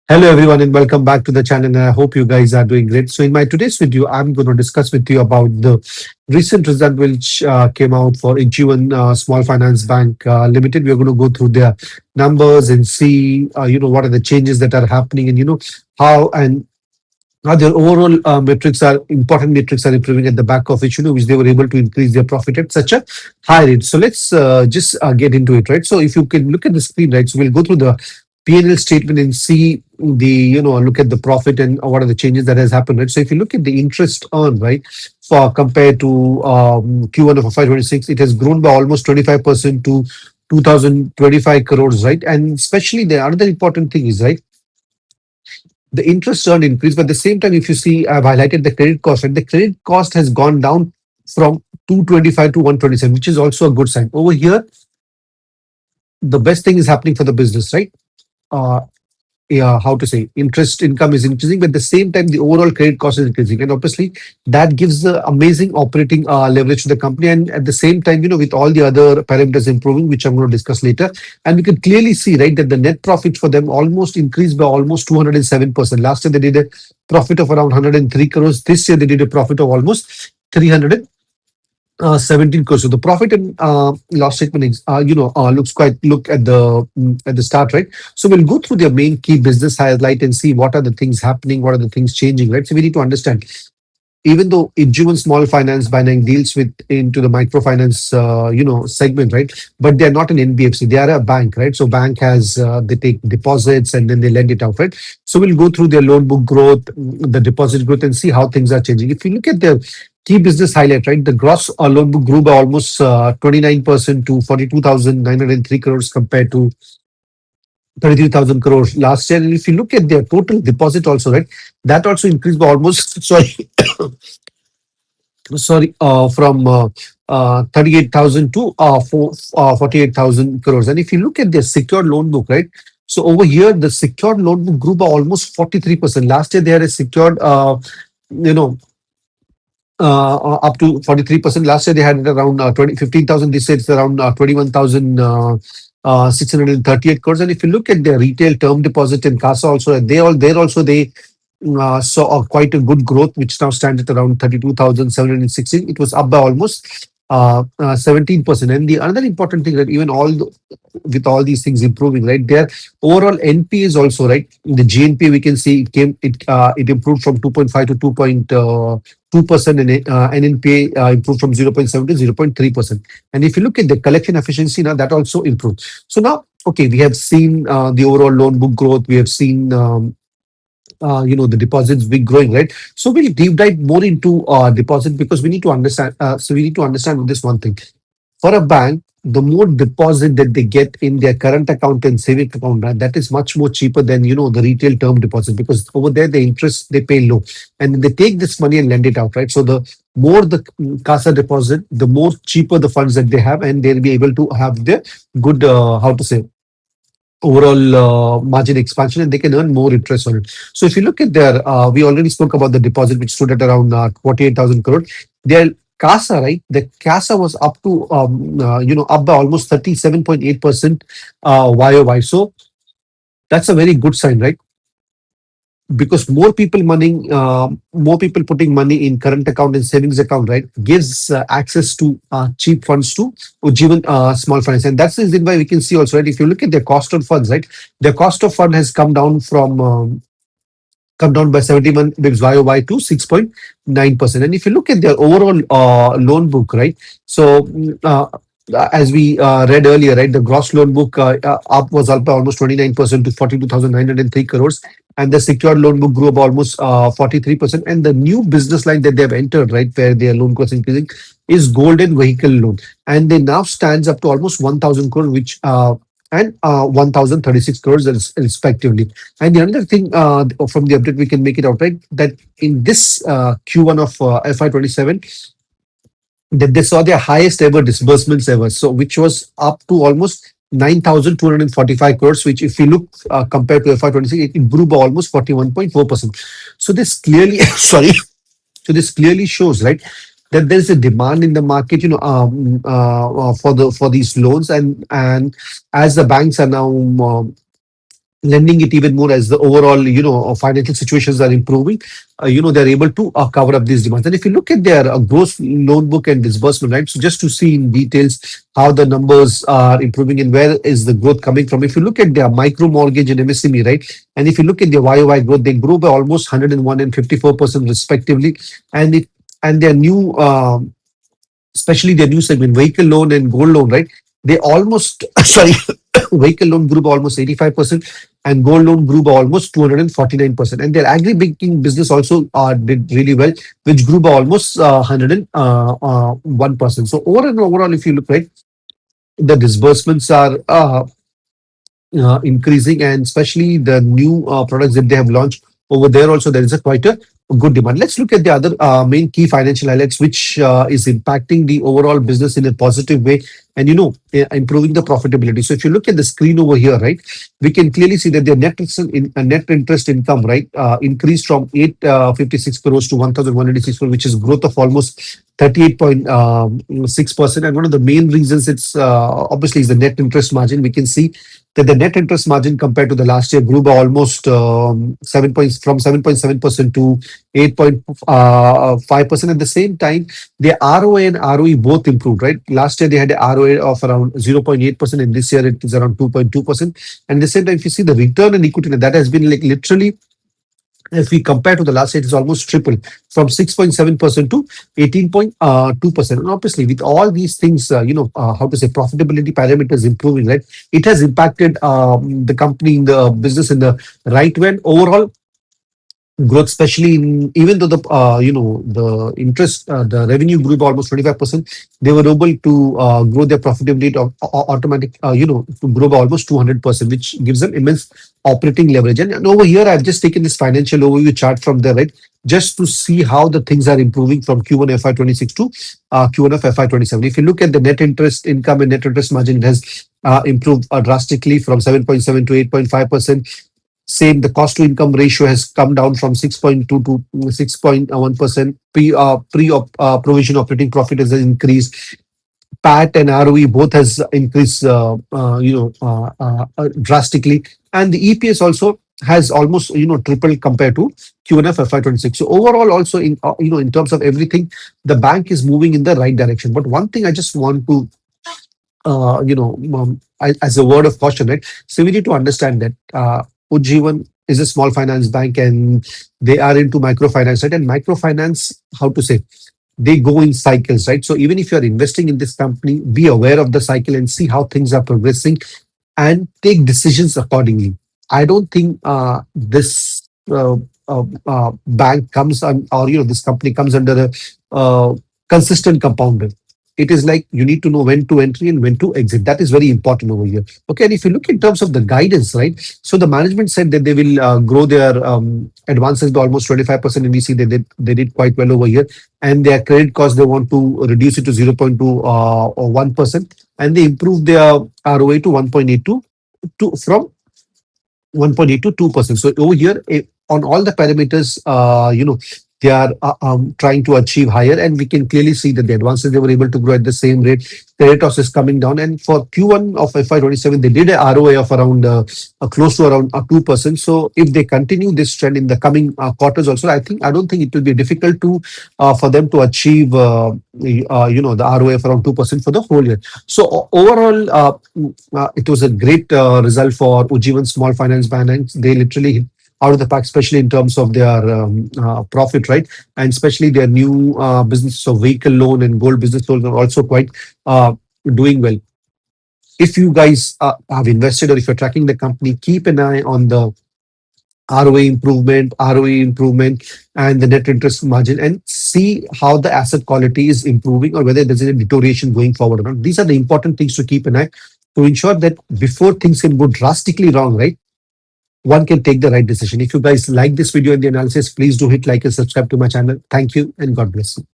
Hello everyone and welcome back to the channel. And I hope you guys are doing great. So in my today's video, I'm going to discuss with you about the recent result which came out for Ujjivan Small Finance Bank Limited. We're going to go through their numbers and see, what are the changes that are happening and how and how their overall metrics are important metrics are improving at the back of it, which they were able to increase their profit at such a high rate. So let's just get into it, right? So if you can look at the screen, right? So we'll go through the P&L statement and see look at the profit and what are the changes that has happened, right? So if you look at the interest earned, right, for compared to Q1 of FY26, it has grown by almost 25% to 2025 crores, right? And especially the another important thing is, right, the interest earned increase, but at the same time, if you see, I've highlighted the credit cost, and the credit cost has gone down from 225 to 127, which is also a good sign. Over here, the best thing is happening for the business, right? Uh, yeah, how to say, interest income is increasing, but at the same time, the overall credit cost is increasing. And obviously, that gives the amazing operating leverage to the company. And at the same time, with all the other parameters improving, which I'm going to discuss later. And we can clearly see, right, that the net profit for them almost increased by almost 207%. Last year, they did a profit of around 103 crores. This year, they did a profit of almost 300 17 crores. So the profit and loss statement is, looks quite look at the start, right? So we'll go through the main key business highlight and see what are the things happening, what are the things changing, right? So we need to understand, even though Ujjivan Small Finance Bank deals with into the microfinance, segment, right? But they're not an NBFC; they are a bank, right? So bank has they take deposits and then they lend it out, right? So we'll go through their loan book growth, the deposit growth, and see how things are changing. If you look at the key business highlight, right, the gross loan book grew by almost 29% to 42,903 crores compared to 33,000 crores last year. And if you look at their total deposit also, right, that also increased by almost, from 38,000 to 48,000 crores. And if you look at their secured loan book, right, so over here, the secured loan book grew by almost 43%. Last year, they had a secured, you know, up to 43%. Last year they had it around 15,000. This year it's around 21,638 crores. And if you look at their retail term deposit and CASA also, they saw quite a good growth, which now stands at around 32,716. It was up by almost 17%. And the another important thing that even with all these things improving, right, their overall NPA is also, right. The GNPA, we can see it improved from 2.5 to 2.2%, and NNPA improved from 0.7 to 0.3%. And if you look at the collection efficiency now, that also improved. So now, okay, we have seen the overall loan book growth. We have seen the deposits big growing, right? So we'll deep dive more into deposit, because we need to understand. So we need to understand this one thing. For a bank, the more deposit that they get in their current account and saving account, right, that is much more cheaper than the retail term deposit, because over there the interest they pay low, and they take this money and lend it out, right? So the more the CASA deposit, the more cheaper the funds that they have, and they'll be able to have the good, how to say, overall margin expansion, and they can earn more interest on it. So if you look at their, we already spoke about the deposit, which stood at around 48,000 crore. Their CASA, right? The CASA was up to, up by almost 37.8% YOY. So that's a very good sign, right? Because more people putting money in current account and savings account, right, gives access to cheap funds to Ujjivan Small Finance. And that's the reason why we can see also, right, if you look at their cost of funds, right, their cost of fund has come down by 71 bips YOY to 6.9%. And if you look at their overall loan book, right, so as we read earlier, right, the gross loan book was up by almost 29% to 42,903 crores, and the secured loan book grew by almost 43%. And the new business line that they have entered, right, where their loan cost increasing, is gold and vehicle loan, and they now stands up to almost 1,000 crore, which and 1,036 crores respectively. And the other thing, from the update we can make it out, right, that in this Q1 of FY27, that they saw their highest ever disbursements ever. So which was up to almost 9,245 crores, which if you look compared to FY26, it grew by almost 41.4%. So this clearly, sorry, so this clearly shows, right, that there's a demand in the market, for these loans, and as the banks are now lending it even more as the overall financial situations are improving. They're able to cover up these demands. And if you look at their gross loan book and disbursement, right, so just to see in details how the numbers are improving and where is the growth coming from. If you look at their micro mortgage and MSME, right, and if you look at their YOY growth, they grew by almost 101 and 54% respectively. And their new especially their new segment, vehicle loan and gold loan, right? They almost, sorry, vehicle loan grew by almost 85%, and gold loan grew by almost 249%. And their agri banking business also did really well, which grew by almost 101%. So overall, if you look, right, the disbursements are increasing, and especially the new products that they have launched over there also, there is a quite a good demand. Let's look at the other main key financial highlights which is impacting the overall business in a positive way, and improving the profitability. So if you look at the screen over here, right, we can clearly see that their net interest income, right, increased from 856 crores to 1186 crores, which is growth of almost 38.6%. And one of the main reasons it's obviously is the net interest margin. We can see that the net interest margin compared to the last year grew by almost 7 points, from 7.7% to 8.5%. At the same time, the ROA and ROE both improved, right? Last year they had a ROA of around 0.8%, and this year it is around 2.2%. And at the same time, if you see the return on equity, that has been like literally, if we compare to the last year, it is almost triple, from 6.7% to 18.2%. And obviously, with all these things, how to say, profitability parameters improving, right? It has impacted the company in the business in the right way. And overall, growth, especially in, even though the the interest, the revenue grew by almost 25%, they were able to grow their profitability automatic, to grow by almost 200%, which gives them immense operating leverage. And over here, I've just taken this financial overview chart from there, right, just to see how the things are improving from Q1 FY26 to Q1 of FY27. If you look at the net interest income and net interest margin, it has improved drastically from 7.7 to 8.5%. Same, the cost to income ratio has come down from 6.2 to 6.1%. Provision operating profit has increased. PAT and ROE both has increased drastically, and the EPS also has almost tripled compared to Q1 of FY26. So overall, also in in terms of everything, the bank is moving in the right direction. But one thing I just want to as a word of caution, right? So we need to understand that Ujjivan is a small finance bank, and they are into microfinance, right? And microfinance, how to say, they go in cycles, right? So even if you are investing in this company, be aware of the cycle and see how things are progressing and take decisions accordingly. I don't think this bank comes on, or this company comes under a consistent compounder. It is like you need to know when to enter and when to exit. That is very important over here. Okay, and if you look in terms of the guidance, right? So the management said that they will grow their advances by almost 25%, and we see that they did quite well over here. And their credit cost, they want to reduce it to 0.2 or 1%, and they improve their ROA to 1.82 to from 1.8 to 2%. So over here, on all the parameters, they are trying to achieve higher, and we can clearly see that the advances, they were able to grow at the same rate. The rate of is coming down, and for Q1 of FY27, they did a ROA of around close to around 2%. So if they continue this trend in the coming quarters also, I don't think it will be difficult to for them to achieve the ROA of around 2% for the whole year. So overall, it was a great result for Ujjivan Small Finance Bank. They literally hit out of the pack, especially in terms of their profit, right? And especially their new business of vehicle loan and gold business loans are also quite doing well. If you guys have invested, or if you're tracking the company, keep an eye on the ROA improvement, ROE improvement, and the net interest margin, and see how the asset quality is improving or whether there's a deterioration going forward or not. These are the important things to keep an eye to ensure that before things can go drastically wrong, right, one can take the right decision. If you guys like this video and the analysis, please do hit like and subscribe to my channel. Thank you, and God bless you.